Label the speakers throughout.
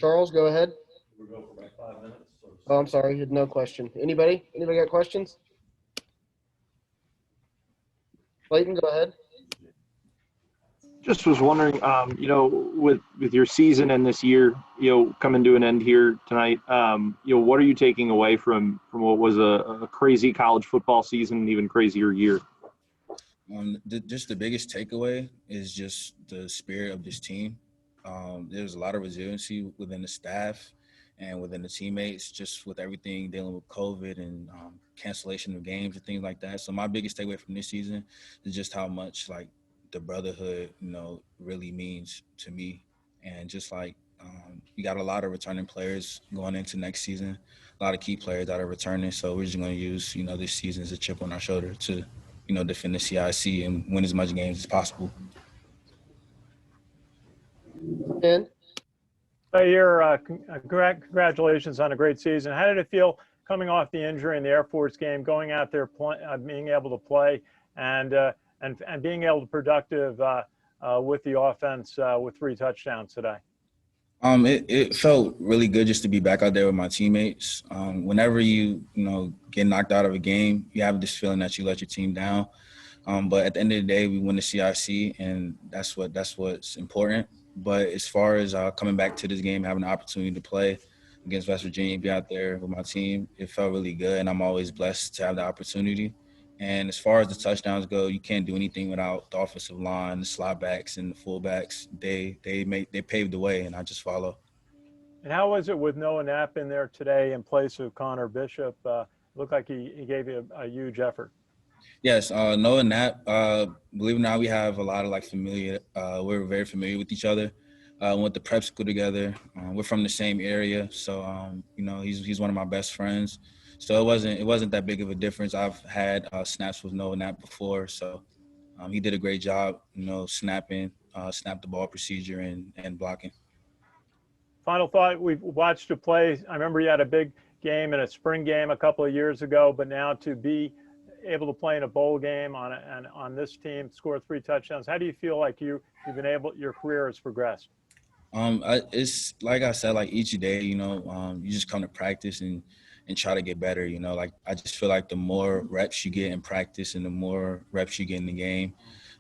Speaker 1: Charles, go ahead.
Speaker 2: We'll go for about 5 minutes.
Speaker 1: Oh, I'm sorry. You had no question. Anybody? Anybody got questions? Clayton, go ahead.
Speaker 3: Just was wondering, with your season and this year, coming to an end here tonight, what are you taking away from what was a crazy college football season, and even crazier year?
Speaker 4: Just the biggest takeaway is just the spirit of this team. There's a lot of resiliency within the staff and within the teammates, just with everything dealing with COVID and cancellation of games and things like that. So my biggest takeaway from this season is just how much the brotherhood, really means to me. And just we got a lot of returning players going into next season, a lot of key players that are returning. So we're just going to use, this season as a chip on our shoulder to, defend the CIC and win as much games as possible.
Speaker 1: And
Speaker 5: Tyhier, congratulations on a great season. How did it feel coming off the injury in the Air Force game, going out there, being able to play, and being able to be productive with the offense with 3 touchdowns today?
Speaker 4: It felt really good just to be back out there with my teammates. Whenever you get knocked out of a game, you have this feeling that you let your team down. But at the end of the day, we win the CIC, and that's what's important. But as far as coming back to this game, having the opportunity to play against West Virginia, be out there with my team, it felt really good, and I'm always blessed to have the opportunity. And as far as the touchdowns go, you can't do anything without the offensive line, the slot backs, and the fullbacks. They paved the way, and I just follow.
Speaker 5: And how was it with Noah Knopp in there today in place of Connor Bishop? Looked like he gave you a huge effort.
Speaker 4: Yes, Noah Knopp, believe it or not, we have a lot of we're very familiar with each other. Went to prep school together. We're from the same area, so he's one of my best friends. So it wasn't that big of a difference. I've had snaps with Noah Knopp before, so he did a great job, snapping, snap the ball procedure and blocking.
Speaker 5: Final thought, we've watched you play. I remember you had a big game in a spring game a couple of years ago, but now to be able to play in a bowl game on this team, score 3 touchdowns, how do you feel like your career has progressed?
Speaker 4: It's like I said, each day, you just come to practice and try to get better. I just feel like the more reps you get in practice and the more reps you get in the game,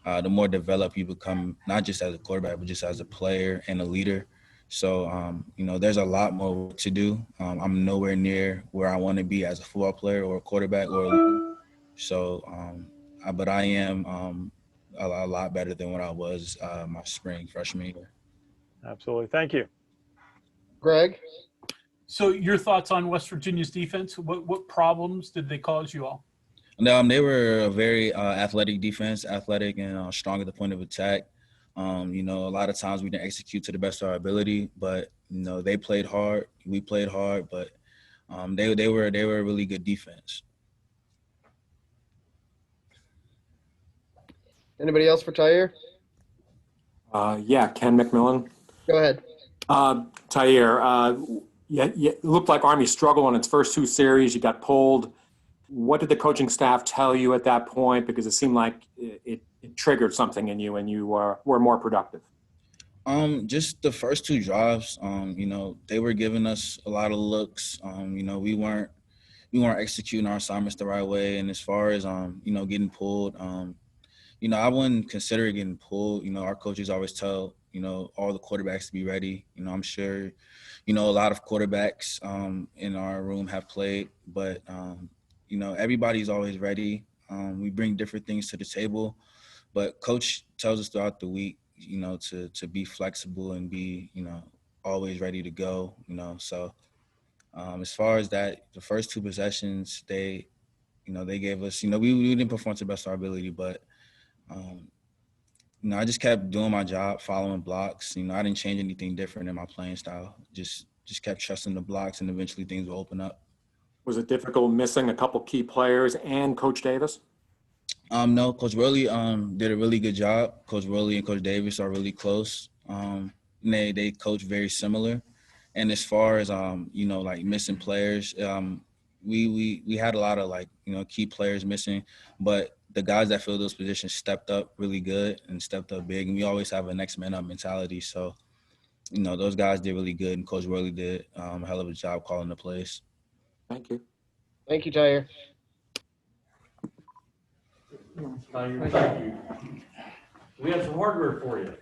Speaker 4: the more developed you become, not just as a quarterback, but just as a player and a leader. So, there's a lot more work to do. I'm nowhere near where I want to be as a football player or a quarterback or a leader. So, but I am a lot better than what I was my freshman year.
Speaker 5: Absolutely. Thank you.
Speaker 1: Greg?
Speaker 6: So your thoughts on West Virginia's defense? What problems did they cause you all?
Speaker 4: They were a very athletic defense, athletic and strong at the point of attack. A lot of times we didn't execute to the best of our ability, but they played hard, we played hard, but they were a really good defense.
Speaker 1: Anybody else for Tyhier?
Speaker 7: Yeah, Ken McMillan.
Speaker 1: Go ahead.
Speaker 7: Tyhier, it looked like Army struggled on its first 2 series. You got pulled. What did the coaching staff tell you at that point? Because it seemed like it triggered something in you and you were more productive.
Speaker 4: Just the first 2 drives, they were giving us a lot of looks. We weren't executing our assignments the right way. And as far as, getting pulled, I wouldn't consider it getting pulled. Our coaches always tell, all the quarterbacks to be ready. I'm sure, a lot of quarterbacks in our room have played, but, everybody's always ready. We bring different things to the table, but coach tells us throughout the week, to be flexible and be, always ready to go, So as far as that, the first 2 possessions, they gave us, we didn't perform to the best of our ability, but I just kept doing my job, following blocks. I didn't change anything different in my playing style. Just kept trusting the blocks, and eventually things will open up.
Speaker 7: Was it difficult missing a couple key players and Coach Davis?
Speaker 4: No, Coach Worley did a really good job. Coach Worley and Coach Davis are really close. They coach very similar. And as far as missing players, we had a lot of key players missing, but the guys that fill those positions stepped up really good and stepped up big. And we always have a next man up mentality. So, those guys did really good, and Coach Worley did a hell of a job calling the plays.
Speaker 7: Thank you.
Speaker 1: Thank you, Tyhier.
Speaker 2: Thank you. We have some hardware for you.